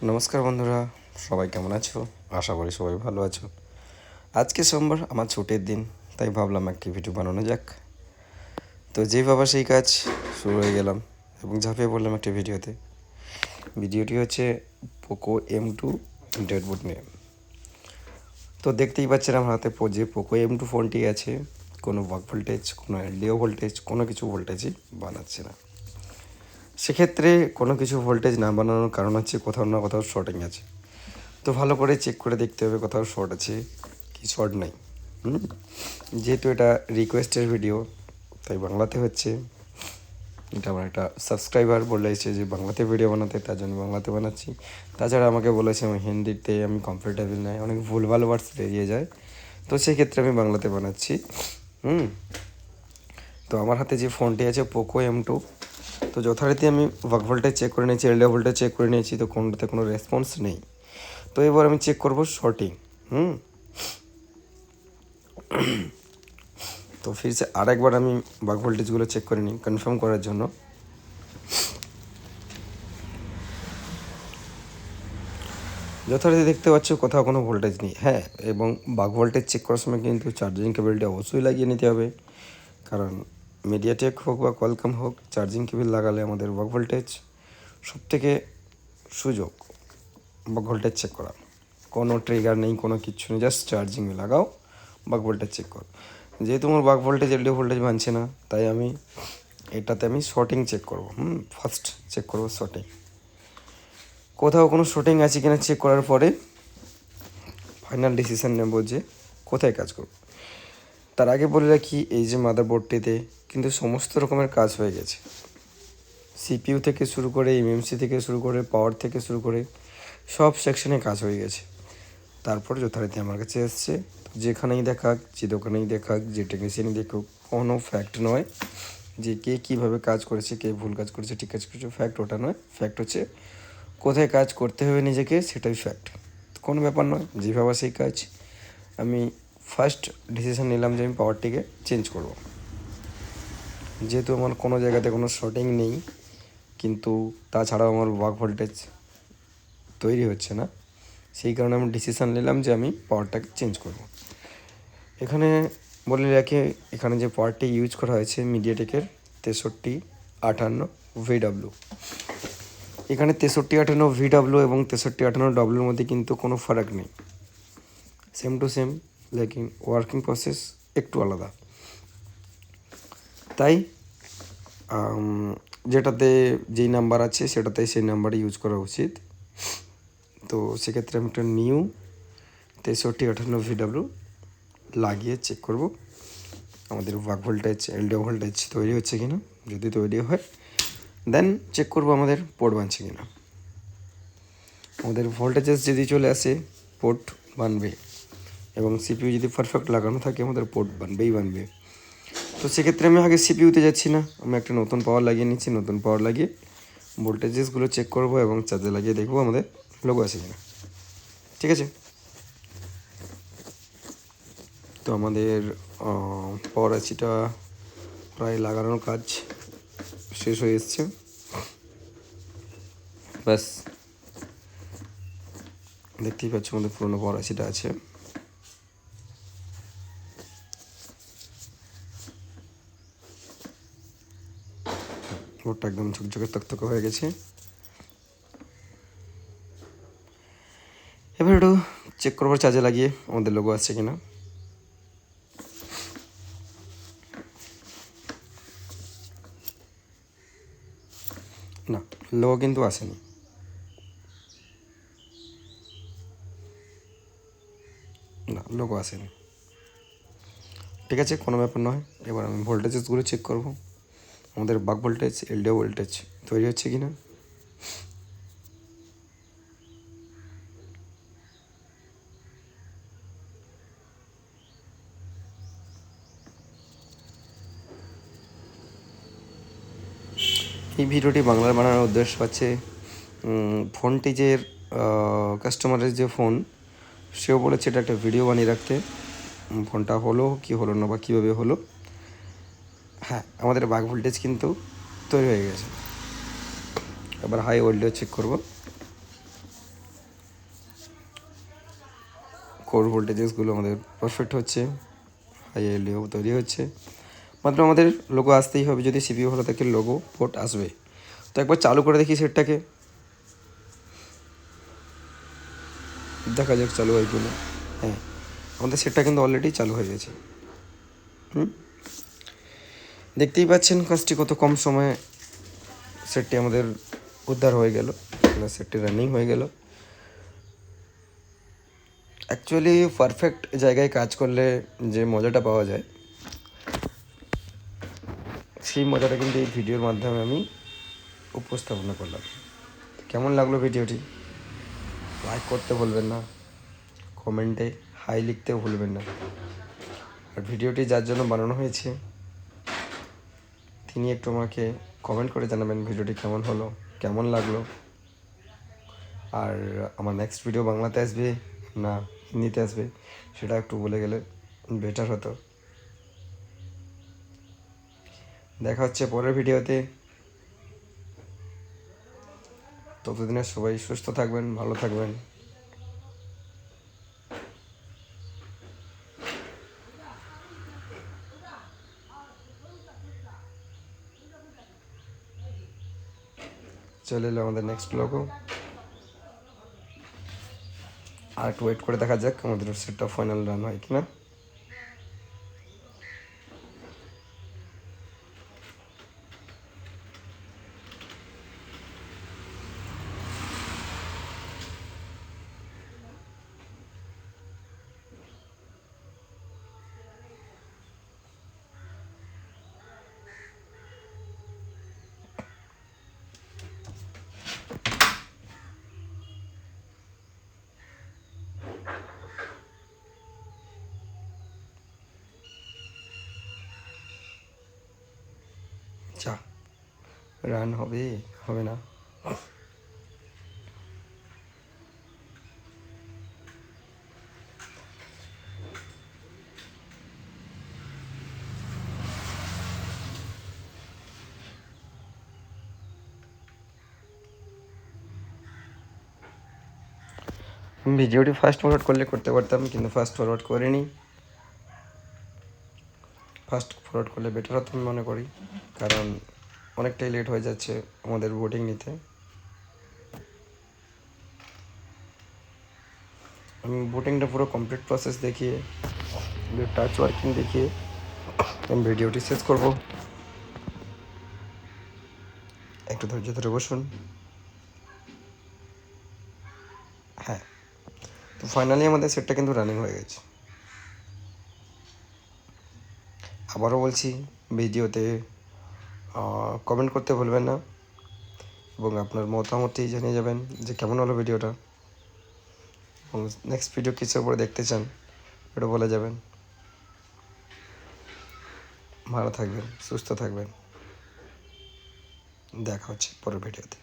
নমস্কার বন্ধুরা, সবাই কেমন আছো? আশা করি সবাই ভালো আছো। আজকে সোমবার, আমার ছুটির দিন, তাই ভাবলাম একটি ভিডিও বানানো যাক। তো যেই ভাবা সেই কাজ, শুরু হয়ে গেলাম এবং ঝাঁপিয়ে পড়লাম একটি ভিডিওতে। ভিডিওটি হচ্ছে পোকো M2 ডেডবোর্ড নিয়ে। তো দেখতেই পাচ্ছেন আমার হাতে যে পোকো M2 ফোনটি আছে, কোনো বাক ভোল্টেজ, কোনো এলডিও ভোল্টেজ, কোনো কিছু ভোল্টেজই বানাচ্ছে না। সেক্ষেত্রে কোনো কিছু ভোল্টেজ না বানানোর কারণ হচ্ছে কোথাও না কোথাও শর্টিং আছে। তো ভালো করে চেক করে দেখতে হবে কোথাও শর্ট আছে কি শর্ট নাই। যেহেতু এটা রিকোয়েস্টের ভিডিও, তাই বাংলাতে হচ্ছে। এটা আমার একটা সাবস্ক্রাইবার বলেছে যে বাংলাতে ভিডিও বানাতে, তার জন্য বাংলাতে বানাচ্ছি। তাছাড়া আমাকে বলেছে আমি হিন্দিতে আমি কমফোর্টেবল নয়, অনেক ভুলভাল ওয়ার্ডস বেরিয়ে যায়, তো সেক্ষেত্রে আমি বাংলাতে বানাচ্ছি। তো আমার হাতে যে ফোনটি আছে পোকো M2, তো যথারীতি আমি বাক ভোল্টেজ চেক করে নিয়েছি, এলডিও ভোল্টেজ চেক করে নিয়েছি, তো কোনটাতে কোনো রেসপন্স নেই। তো এবার আমি চেক করব শর্টিং। তো ফিরছে আরেকবার আমি বাক ভোল্টেজগুলো চেক করে নিই কনফার্ম করার জন্য। যথারীতি দেখতে পাচ্ছ কোথাও কোনো ভোল্টেজ নেই। হ্যাঁ, এবং বাক ভোল্টেজ চেক করার সময় কিন্তু চার্জিং কেবলটি অবশ্যই লাগিয়ে নিতে হবে, কারণ মিডিয়াটেক হোক বা কোয়ালকম হোক, চার্জিং কেবল লাগালে আমাদের বাক ভোল্টেজ সবথেকে সুযোগ বাক ভোল্টেজ চেক করা। কোনো ট্রিগার নেই, কোনো কিচ্ছু নেই, জাস্ট চার্জিং লাগাও, বাক ভোল্টেজ চেক করো। যেহেতু আমার বাক ভোল্টেজ এলডিও ভোল্টেজ মানছে না, তাই আমি এটাতে আমি শর্টিং চেক করব। ফার্স্ট চেক করব শর্টিং, কোথাও কোনো শর্টিং আছে কিনা চেক করার পরে ফাইনাল ডিসিশান নেব যে কোথায় কাজ করব। তার আগে বলে রাখি, এই যে মাদারবোর্ডটিতে কিন্তু সমস্ত রকমের কাজ হয়ে গেছে। সিপিইউ থেকে শুরু করে এমএমসি থেকে শুরু করে পাওয়ার থেকে শুরু করে সব সেকশনে কাজ হয়ে গেছে। তারপর যথারীতি আমার কাছে এসছে। যেখানেই দেখাক, যে দোকানেই দেখাক, যে টেকনিশিয়ানই দেখুক, কোনো ফ্যাক্ট নয় যে কে কীভাবে কাজ করেছে, কে ভুল কাজ করেছে, ঠিক কাজ করেছে, ফ্যাক্ট ওটা নয়। ফ্যাক্ট হচ্ছে কোথায় কাজ করতে হবে নিজেকে, সেটাই ফ্যাক্ট। কোনো ব্যাপার নয়, যেভাবে সেই কাজ। আমি ফার্স্ট ডিসিশন নিলাম যে আমি পাওয়ারটিকে চেঞ্জ করব। যেহেতু আমার কোনো জায়গাতে কোনো শর্টিং নেই, কিন্তু তাছাড়াও আমার বাক ভোল্টেজ তৈরি হচ্ছে না, সেই কারণে আমি ডিসিশান নিলাম যে আমি পাওয়ারটাকে চেঞ্জ করব। এখানে বলে রাখি, এখানে যে পাওয়ারটি ইউজ করা হয়েছে মিডিয়াটেকের 6358 VW। এখানে 6358 VW এবং 6358 Wর মধ্যে কিন্তু কোনো ফারাক নেই, সেম টু সেম, লেকিন ওয়ার্কিং প্রসেস একটু আলাদা। তাই যেটাতে যেই নাম্বার আছে সেটাতে সেই নাম্বারই ইউজ করা উচিত। তো সেক্ষেত্রে আমি একটা নিউ 6358 VW লাগিয়ে চেক করব আমাদের বাক ভোল্টেজ এলডিও ভোল্টেজ তৈরি হচ্ছে কিনা। যদি তৈরি হয় দেন চেক করব আমাদের পোর্ট বানছে কিনা। আমাদের ভোল্টেজেস যদি চলে আসে পোর্ট বানবে, এবং সিপিইউ যদি পারফেক্ট লাগানো থাকে আমাদের পোর্ট বানবে। তো সেক্ষেত্রে আমি আগে সিপিইউতে যাচ্ছি না, আমি একটা নতুন পাওয়ার লাগিয়ে নিচ্ছি। নতুন পাওয়ার লাগিয়ে ভোল্টেজেসগুলো চেক করব এবং চার্জে লাগিয়ে দেখব আমাদের লোগো আছে কিনা। ঠিক আছে, তো আমাদের পাওয়ার আইসিটা প্রায় লাগানোর কাজ শেষ হয়ে এসছে। ব্যাস, দেখতেই পাচ্ছ আমাদের পুরোনো পাওয়ার আইসিটা আছে। বোর্ডটা একদম ঝকঝকে তকতকে হয়ে গেছে। এবার একটু চেক করবো চার্জে লাগিয়ে আমাদের লোগো আসছে কিনা। না, লোগো কিন্তু আসেনি। না, লোগো আসেনি। ঠিক আছে, কোনো ব্যাপার নয়। এবার আমি ভোল্টেজেসগুলো চেক করব, আমাদের বাক ভোল্টেজ এলডিও ভোল্টেজ তৈরি হচ্ছে কিনা। এই ভিডিওটি বাংলার বানানোর উদ্দেশ্য আছে, ফোনটি যে কাস্টমারের যে ফোন, সেও বলেছে এটা একটা ভিডিও বানিয়ে রাখতে। ফোনটা হলো কি হলো না বা কীভাবে হলো। হ্যাঁ, আমাদের বাক ভোল্টেজ কিন্তু তৈরি হয়ে গেছে। এবার হাই ভোল্টেজ চেক করব। কোর ভোল্টেজেসগুলো আমাদের পারফেক্ট হচ্ছে, হাই এলডিও তৈরি হচ্ছে। মাত্র আমাদের লোগো আসতেই হবে, যদি সিপিইউ ভালো থাকে লোগো পোর্ট আসবে। তো একবার চালু করে দেখি সেটটাকে, দেখা যাক চালু হয় কিনা। হ্যাঁ, আমাদের সেটটা কিন্তু অলরেডি চালু হয়ে গেছে। দেখতেই পাচ্ছেন কাজটি কত কম সময়ে সেটটি আমাদের উদ্ধার হয়ে গেল, সেটটি রানিং হয়ে গেল। অ্যাকচুয়ালি পারফেক্ট জায়গায় কাজ করলে যে মজাটা পাওয়া যায়, সেই মজাটা কিন্তু এই ভিডিওর মাধ্যমে আমি উপস্থাপনা করলাম। কেমন লাগলো ভিডিওটি? লাইক করতে ভুলবেন না, কমেন্টে হাই লিখতেও ভুলবেন না। আর ভিডিওটি যার জন্য বানানো হয়েছে তিনি একটু আমাকে কমেন্ট করে জানাবেন ভিডিওটি কেমন হলো, কেমন লাগলো। আর আমার নেক্সট ভিডিও বাংলাতে আসবে না হিন্দিতে আসবে সেটা একটু বলে গেলে বেটার হতো। দেখা হচ্ছে পরের ভিডিওতে। ততদিনে সবাই সুস্থ থাকবেন, ভালো থাকবেন। চলে এলো আমাদের নেক্সট লোগো। আর একটু ওয়েট করে দেখা যাক আমাদের সেটটা ফাইনাল রান হয় কিনা। আচ্ছা, রান হবে হবে না? ভিডিওটি ফাস্ট ফরওয়ার্ড করলে করতে পারতাম, কিন্তু ফাস্ট ফরওয়ার্ড করিনি। ফাস্ট ফরওয়ার্ড করলে বেটার হতো আমি মনে করি, কারণ অনেকটাই লেট হয়ে যাচ্ছে আমাদের বোটিং নিতে। আমি বোটিংটা পুরো কমপ্লিট প্রসেস দেখিয়ে, টাচ ওয়ার্কিং দেখিয়ে আমি ভিডিওটি শেষ করব। একটু ধৈর্য ধরে বসুন। হ্যাঁ, তো ফাইনালি আমাদের সেটটা কিন্তু রানিং হয়ে গেছে। আবারও বলছি, ভিডিওতে কমেন্ট করতে ভুলবেন না, এবং আপনার মতামতটি জানিয়ে যাবেন যে কেমন হলো ভিডিওটা, এবং নেক্সট ভিডিও কিসের উপরে দেখতে চান এটা বলে যাবেন। ভালো থাকবেন, সুস্থ থাকবেন। দেখা হচ্ছে পরের ভিডিওতে।